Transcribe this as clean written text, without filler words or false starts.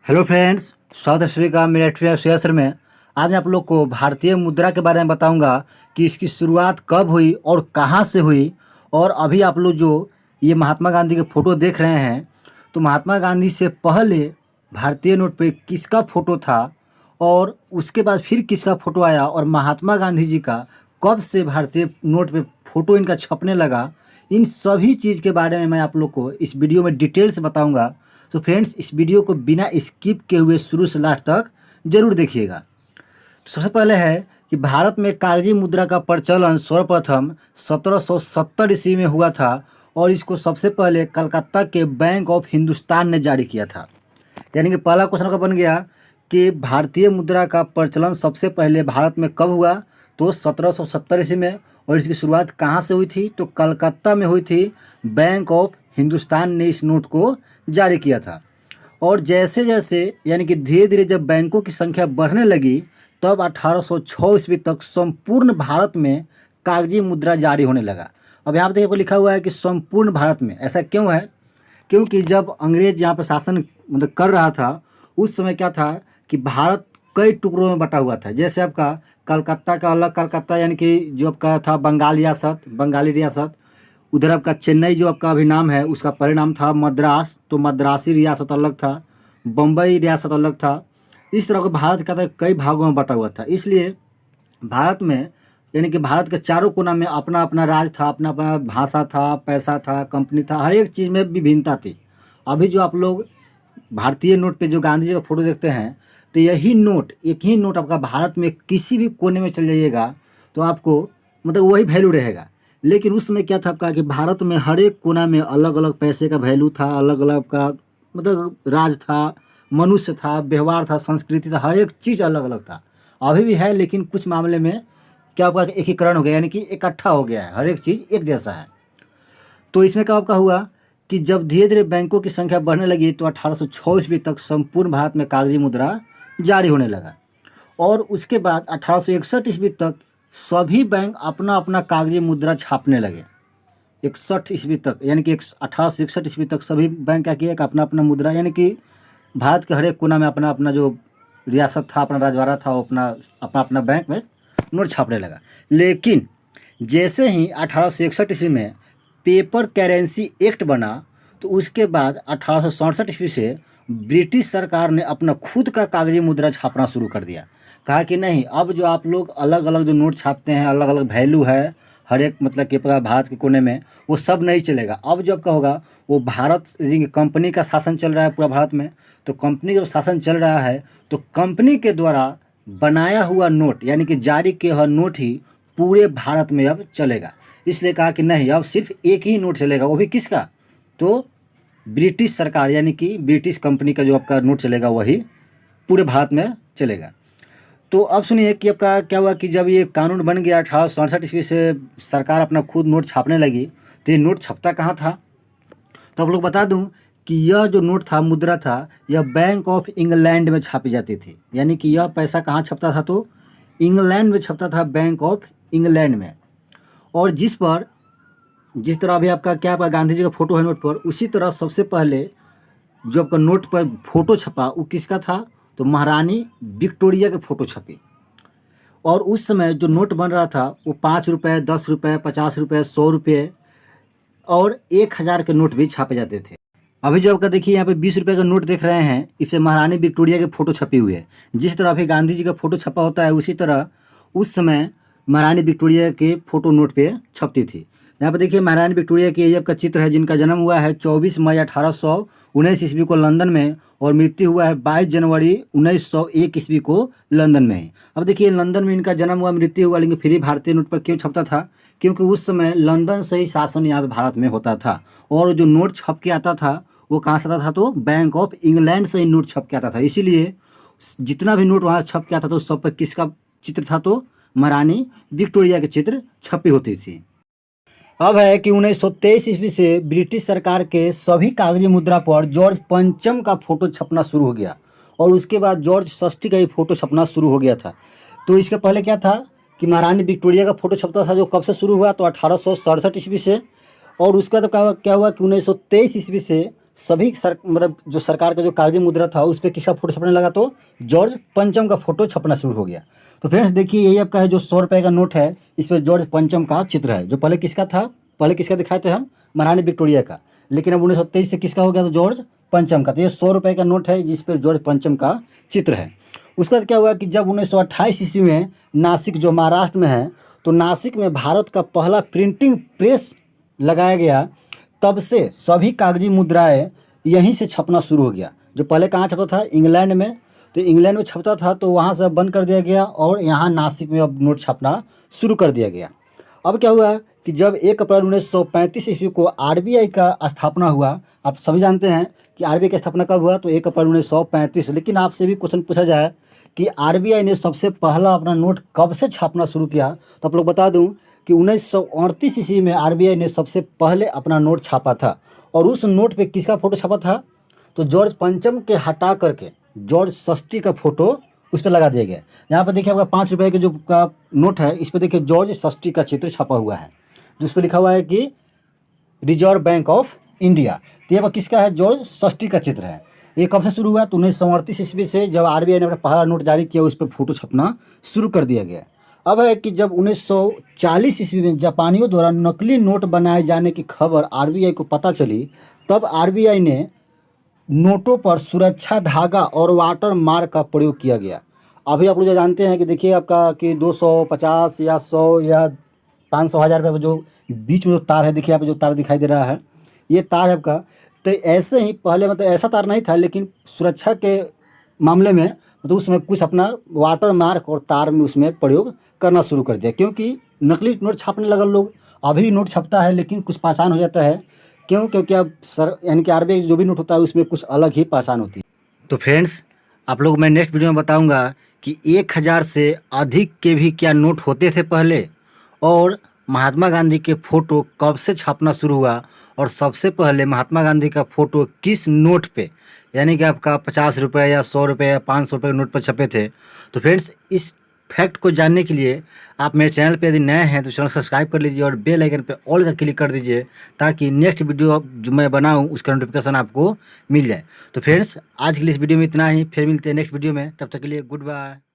Hello friends, स्वागत है सभी का मेरा शेयर में। आज मैं आप लोग को भारतीय मुद्रा के बारे में बताऊंगा कि इसकी शुरुआत कब हुई और कहां से हुई। और अभी आप लोग जो ये महात्मा गांधी के फ़ोटो देख रहे हैं, तो महात्मा गांधी से पहले भारतीय नोट पे किसका फ़ोटो था और उसके बाद फिर किसका फ़ोटो आया, और महात्मा गांधी जी का कब से भारतीय नोट पे फ़ोटो इनका छपने लगा, इन सभी चीज़ के बारे में मैं आप लोग को इस वीडियो में डिटेल से बताऊंगा। तो फ्रेंड्स, इस वीडियो को बिना स्किप के हुए शुरू से लास्ट तक जरूर देखिएगा। तो सबसे पहले है कि भारत में कागजी मुद्रा का प्रचलन सर्वप्रथम 1770 ईस्वी में हुआ था और इसको सबसे पहले कलकत्ता के बैंक ऑफ हिंदुस्तान ने जारी किया था। यानी कि पहला क्वेश्चन का बन गया कि भारतीय मुद्रा का प्रचलन सबसे पहले भारत में कब हुआ, तो 1770 ईस्वी में। और इसकी शुरुआत कहाँ से हुई थी, तो कलकत्ता में हुई थी। बैंक ऑफ हिंदुस्तान ने इस नोट को जारी किया था। और जैसे जैसे यानी कि धीरे धीरे जब बैंकों की संख्या बढ़ने लगी, तब 1806 ईस्वी तक संपूर्ण भारत में कागजी मुद्रा जारी होने लगा। अब यहाँ पर देखिए लिखा हुआ है कि संपूर्ण भारत में। ऐसा क्यों है? क्योंकि जब अंग्रेज यहाँ पर शासन कर रहा था, उस समय क्या था कि भारत कई टुकड़ों में बटा हुआ था। जैसे आपका कलकत्ता का अलग कलकत्ता, यानी कि जो आपका था बंगाली रियासत। उधर आपका चेन्नई जो आपका अभी नाम है, उसका परिणाम था मद्रास, तो मद्रासी रियासत अलग था, बम्बई रियासत अलग था। इस तरह का भारत का था कई भागों में बटा हुआ था। इसलिए भारत में यानी कि भारत के चारों कोना में अपना अपना राज था, अपना अपना भाषा था, पैसा था, कंपनी था, हर एक चीज़ में विभिन्नता थी। अभी जो आप लोग भारतीय नोट पे जो गांधी जी का फोटो देखते हैं, तो यही नोट, एक ही नोट आपका भारत में किसी भी कोने में चल जाइएगा तो आपको वही वैल्यू रहेगा। लेकिन उस समय क्या था आपका कि भारत में हर एक कोना में अलग अलग पैसे का वैल्यू था, अलग अलग का राज था, मनुष्य था, व्यवहार था, संस्कृति था, हर एक चीज़ अलग अलग था। अभी भी है, लेकिन कुछ मामले में क्या आपका एकीकरण हो गया, यानी कि इकट्ठा हो गया है, हर एक चीज़ एक जैसा है। तो इसमें क्या आपका हुआ कि जब धीरे धीरे बैंकों की संख्या बढ़ने लगी, तो 1806 ईस्वी तक संपूर्ण भारत में कागजी मुद्रा जारी होने लगा। और उसके बाद 1861 ईस्वी तक सभी बैंक अपना अपना कागजी मुद्रा छापने लगे। 61 ईस्वी तक, यानी कि 1861 ईस्वी तक सभी बैंक क्या किया कि अपना अपना मुद्रा, यानी कि भारत के हर एक कोना में अपना अपना जो रियासत था, अपना राजवाड़ा था, वो अपना अपना अपना बैंक में नोट छापने लगा। लेकिन जैसे ही 1861 ईस्वी में पेपर करेंसी एक्ट बना, तो उसके बाद 1867 ईस्वी से ब्रिटिश सरकार ने अपना खुद का कागजी मुद्रा छापना शुरू कर दिया। कहा कि नहीं, अब जो आप लोग अलग अलग जो नोट छापते हैं, अलग अलग वैल्यू है हर एक कि भारत के कोने में, वो सब नहीं चलेगा। अब जो आपका होगा वो भारत कंपनी का शासन चल रहा है पूरा भारत में। तो कंपनी जब शासन चल रहा है, तो कंपनी के द्वारा बनाया हुआ नोट, यानी कि जारी किया हुआ नोट ही पूरे भारत में अब चलेगा। इसलिए कहा कि नहीं, अब सिर्फ एक ही नोट चलेगा, वो भी किसका, तो ब्रिटिश सरकार यानी कि ब्रिटिश कंपनी का जो आपका नोट चलेगा वही पूरे भारत में चलेगा। तो अब सुनिए कि आपका क्या हुआ कि जब ये कानून बन गया 1867 ईस्वी से, सरकार अपना खुद नोट छापने लगी, तो ये नोट छपता कहाँ था? तो आप लोग बता दूं कि यह जो नोट था, मुद्रा था, यह बैंक ऑफ इंग्लैंड में छापी जाती थी। यानी कि यह पैसा कहाँ छपता था, तो इंग्लैंड में छपता था, बैंक ऑफ इंग्लैंड में। और जिस तरह अभी आपका क्या आपका गांधी जी का फोटो है नोट पर, उसी तरह सबसे पहले जो आपका नोट पर फोटो छपा वो किसका था, तो महारानी विक्टोरिया के फोटो छपी। और उस समय जो नोट बन रहा था वो 5 रुपये, 10 रुपये, 50 रुपये, 100 रुपये और 1000 के नोट भी छापे जाते थे। अभी जो आपका देखिए यहाँ पे 20 रुपये का नोट देख रहे हैं, इस पर महारानी विक्टोरिया के फोटो छपी हुई है। जिस तरह अभी गांधी जी का फोटो छपा होता है, उसी तरह उस समय महारानी विक्टोरिया के फोटो नोट पे छपती थी। यहाँ पे देखिए महारानी विक्टोरिया की ये का चित्र है, जिनका जन्म हुआ है 24 मई 1819 ईस्वी को लंदन में, और मृत्यु हुआ है 22 जनवरी 1901 ईस्वी को लंदन में ही। अब देखिए लंदन में इनका जन्म हुआ, मृत्यु हुआ, लेकिन फिर भी भारतीय नोट पर क्यों छपता था? क्योंकि उस समय लंदन से ही शासन यहाँ पे भारत में होता था, और जो नोट छप के आता था वो कहाँ से आता था, तो बैंक ऑफ इंग्लैंड से ही नोट छप के आता था। इसीलिए जितना भी नोट वहाँ छप के आता था उस सब पर किसका चित्र था, तो महारानी विक्टोरिया के चित्र छपी होती थी। अब है कि 1923 ईस्वी से ब्रिटिश सरकार के सभी कागजी मुद्रा पर जॉर्ज पंचम का फोटो छपना शुरू हो गया, और उसके बाद जॉर्ज षष्ठी का ही फोटो छपना शुरू हो गया था। तो इसके पहले क्या था कि महारानी विक्टोरिया का फोटो छपता था, जो कब से शुरू हुआ, तो 1867 ईस्वी से। और उसके बाद क्या हुआ कि 1923 ईस्वी से सभी मतलब जो सरकार का जो कागजी मुद्रा था उस पर किसका फोटो छपने लगा, तो जॉर्ज पंचम का फोटो छपना शुरू हो गया। तो फ्रेंड्स देखिए, यही आपका है जो 100 रुपये का नोट है, इस पर जॉर्ज पंचम का चित्र है। जो पहले किसका था, पहले किसका दिखाए थे हम, महारानी विक्टोरिया का, लेकिन अब 1923 से किसका हो गया, तो जॉर्ज पंचम का। तो ये 100 रुपये का नोट है जिस पर जॉर्ज पंचम का चित्र है। उसके बाद क्या हुआ कि जब 1928 ईस्वी में नासिक जो महाराष्ट्र में है, तो नासिक में भारत का पहला प्रिंटिंग प्रेस लगाया गया, तब से सभी कागजी मुद्राएं यहीं से छपना शुरू हो गया। जो पहले कहाँ छपता था, इंग्लैंड में, तो इंग्लैंड में छपता था तो वहाँ से बंद कर दिया गया और यहाँ नासिक में अब नोट छपना शुरू कर दिया गया। अब क्या हुआ कि जब 1 अप्रैल 1935 ईस्वी को आरबीआई का स्थापना हुआ। आप सभी जानते हैं कि आरबीआई की स्थापना कब हुआ, तो 1 अप्रैल 1935। लेकिन आपसे भी क्वेश्चन पूछा जाए कि आरबीआई ने सबसे पहला अपना नोट कब से छापना शुरू किया, तो आप लोग बता दूं कि 1938 ईस्वी में आरबीआई ने सबसे पहले अपना नोट छापा था। और उस नोट पे किसका फोटो छपा था, तो जॉर्ज पंचम के हटा करके जॉर्ज षष्ठी का फोटो उस पर लगा दिया गया। यहाँ पर देखिए आपका 5 रुपये के जो का नोट है, इस पर देखिए जॉर्ज षष्ठी का चित्र छपा हुआ है, जिस पर लिखा हुआ है कि रिजर्व बैंक ऑफ इंडिया। तो ये किसका है, जॉर्ज षष्ठी का चित्र है। ये कब से शुरू हुआ, तो 1938 ईस्वी से जब आरबीआई ने अपना पहला नोट जारी किया, उस पर फोटो छपना शुरू कर दिया गया। अब है कि जब 1940 ईस्वी में जापानियों द्वारा नकली नोट बनाए जाने की खबर आरबीआई को पता चली, तब आरबीआई ने नोटों पर सुरक्षा धागा और वाटर मार्क का प्रयोग किया गया। अभी आप लोग जो जानते हैं कि देखिए आपका कि 200, 50 या 100 या 500, 1000 रुपये जो बीच में जो तार है, देखिए आप जो तार दिखाई दे रहा है, ये तार है आपका। तो ऐसे ही पहले मतलब ऐसा तार नहीं था, लेकिन सुरक्षा के मामले में मतलब उसमें कुछ अपना वाटर मार्क और तार में उसमें प्रयोग करना शुरू कर दिया, क्योंकि नकली नोट छापने लगा लोग। अभी भी नोट छपता है लेकिन कुछ पहचान हो जाता है, क्यों, क्योंकि अब यानी कि आरबीआई जो भी नोट होता है उसमें कुछ अलग ही पहचान होती है। तो फ्रेंड्स आप लोग, मैं नेक्स्ट वीडियो में बताऊंगा कि 1000 से अधिक के भी क्या नोट होते थे पहले, और महात्मा गांधी के फ़ोटो कब से छापना शुरू हुआ, और सबसे पहले महात्मा गांधी का फ़ोटो किस नोट पे, यानी कि आपका 50 रुपये या 100 रुपये या 500 रुपये के नोट पर छपे थे। तो फ्रेंड्स इस फैक्ट को जानने के लिए आप मेरे चैनल पे यदि नए हैं तो चैनल सब्सक्राइब कर लीजिए और बेल आइकन पे ऑल का क्लिक कर दीजिए, ताकि नेक्स्ट वीडियो जो मैं बनाऊं उसका नोटिफिकेशन आपको मिल जाए। तो फ्रेंड्स आज के लिए इस वीडियो में इतना ही, फिर मिलते हैं नेक्स्ट वीडियो में, तब तक के लिए गुड बाय।